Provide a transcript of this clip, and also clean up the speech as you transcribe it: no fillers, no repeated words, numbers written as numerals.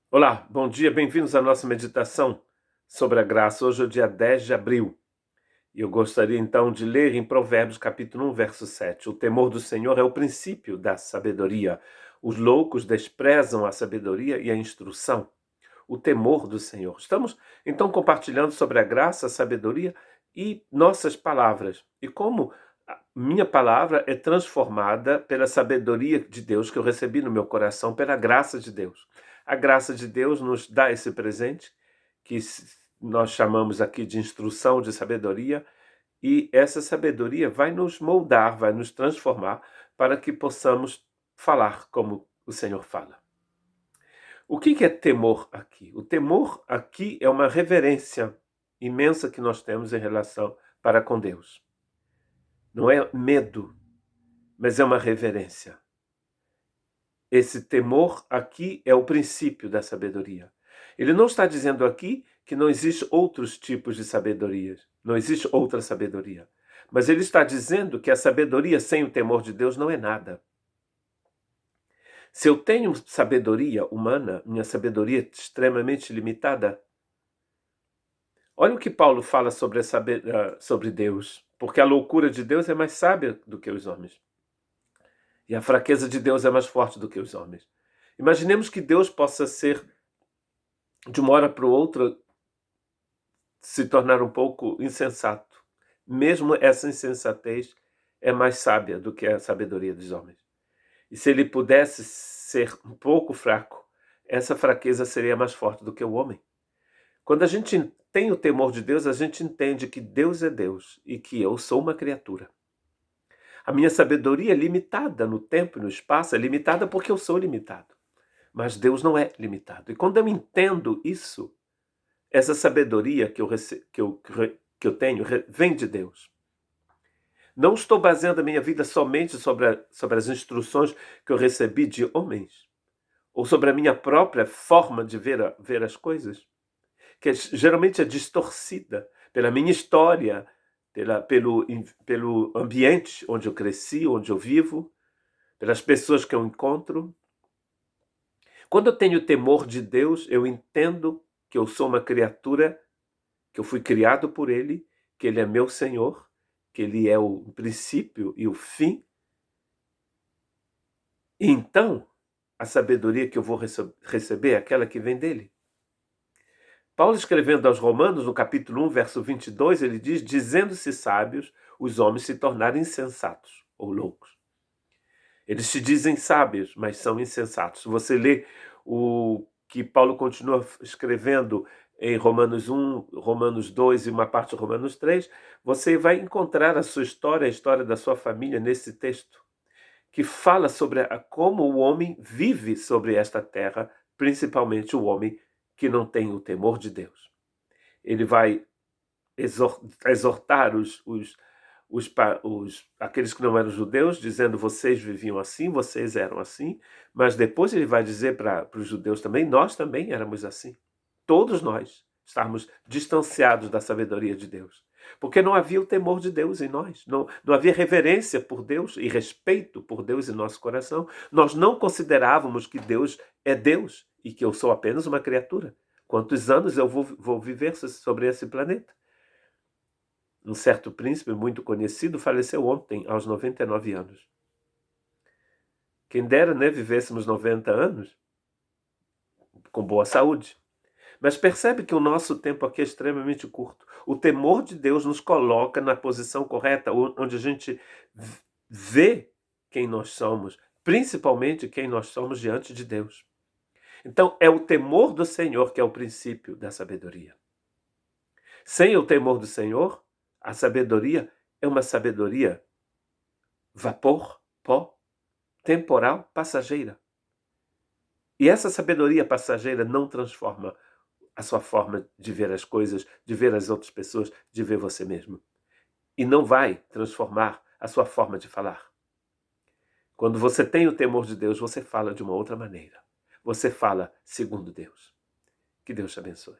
Olá, bom dia, bem-vindos à nossa meditação sobre a graça. Hoje é o dia 10 de abril e eu gostaria então de ler em Provérbios capítulo 1, verso 7. O temor do Senhor é o princípio da sabedoria. Os loucos desprezam a sabedoria e a instrução. O temor do Senhor. Estamos então compartilhando sobre a graça, a sabedoria e nossas palavras. E como a minha palavra é transformada pela sabedoria de Deus que eu recebi no meu coração, pela graça de Deus. A graça de Deus nos dá esse presente, que nós chamamos aqui de instrução, de sabedoria, e essa sabedoria vai nos moldar, vai nos transformar para que possamos falar como o Senhor fala. O que é temor aqui? O temor aqui é uma reverência imensa que nós temos em relação para com Deus. Não é medo, mas é uma reverência. Esse temor aqui é o princípio da sabedoria. Ele não está dizendo aqui que não existem outros tipos de sabedorias, não existe outra sabedoria. Mas ele está dizendo que a sabedoria sem o temor de Deus não é nada. Se eu tenho sabedoria humana, minha sabedoria é extremamente limitada. Olha o que Paulo fala sobre Deus, porque a loucura de Deus é mais sábia do que os homens. E a fraqueza de Deus é mais forte do que os homens. Imaginemos que Deus possa ser, de uma hora para outra, se tornar um pouco insensato. Mesmo essa insensatez é mais sábia do que a sabedoria dos homens. E se ele pudesse ser um pouco fraco, essa fraqueza seria mais forte do que o homem. Quando a gente tem o temor de Deus, a gente entende que Deus é Deus e que eu sou uma criatura. A minha sabedoria é limitada no tempo e no espaço, é limitada porque eu sou limitado. Mas Deus não é limitado. E quando eu entendo isso, essa sabedoria que eu tenho vem de Deus. Não estou baseando a minha vida somente sobre as instruções que eu recebi de homens, ou sobre a minha própria forma de ver as coisas, que geralmente é distorcida pela minha história, pelo ambiente onde eu cresci, onde eu vivo, pelas pessoas que eu encontro. Quando eu tenho temor de Deus, eu entendo que eu sou uma criatura, que eu fui criado por Ele, que Ele é meu Senhor, que Ele é o princípio e o fim. E então, a sabedoria que eu vou receber é aquela que vem dEle. Paulo, escrevendo aos Romanos, no capítulo 1, verso 22, ele diz: dizendo-se sábios, os homens se tornaram insensatos ou loucos. Eles se dizem sábios, mas são insensatos. Se você lê o que Paulo continua escrevendo em Romanos 1, Romanos 2 e uma parte de Romanos 3, você vai encontrar a sua história, a história da sua família nesse texto, que fala sobre como o homem vive sobre esta terra, principalmente o homem que não tem o temor de Deus. Ele vai exortar aqueles que não eram judeus, dizendo: vocês viviam assim, vocês eram assim, mas depois ele vai dizer para os judeus também: nós também éramos assim. Todos nós estávamos distanciados da sabedoria de Deus, porque não havia o temor de Deus em nós, não havia reverência por Deus e respeito por Deus em nosso coração. Nós não considerávamos que Deus é Deus e que eu sou apenas uma criatura. Quantos anos eu vou viver sobre esse planeta? Um certo príncipe muito conhecido faleceu ontem, aos 99 anos. Quem dera, né, vivêssemos 90 anos com boa saúde. Mas percebe que o nosso tempo aqui é extremamente curto. O temor de Deus nos coloca na posição correta, onde a gente vê quem nós somos, principalmente quem nós somos diante de Deus. Então, é o temor do Senhor que é o princípio da sabedoria. Sem o temor do Senhor, a sabedoria é uma sabedoria vapor, pó, temporal, passageira. E essa sabedoria passageira não transforma a sua forma de ver as coisas, de ver as outras pessoas, de ver você mesmo. E não vai transformar a sua forma de falar. Quando você tem o temor de Deus, você fala de uma outra maneira. Você fala segundo Deus. Que Deus te abençoe.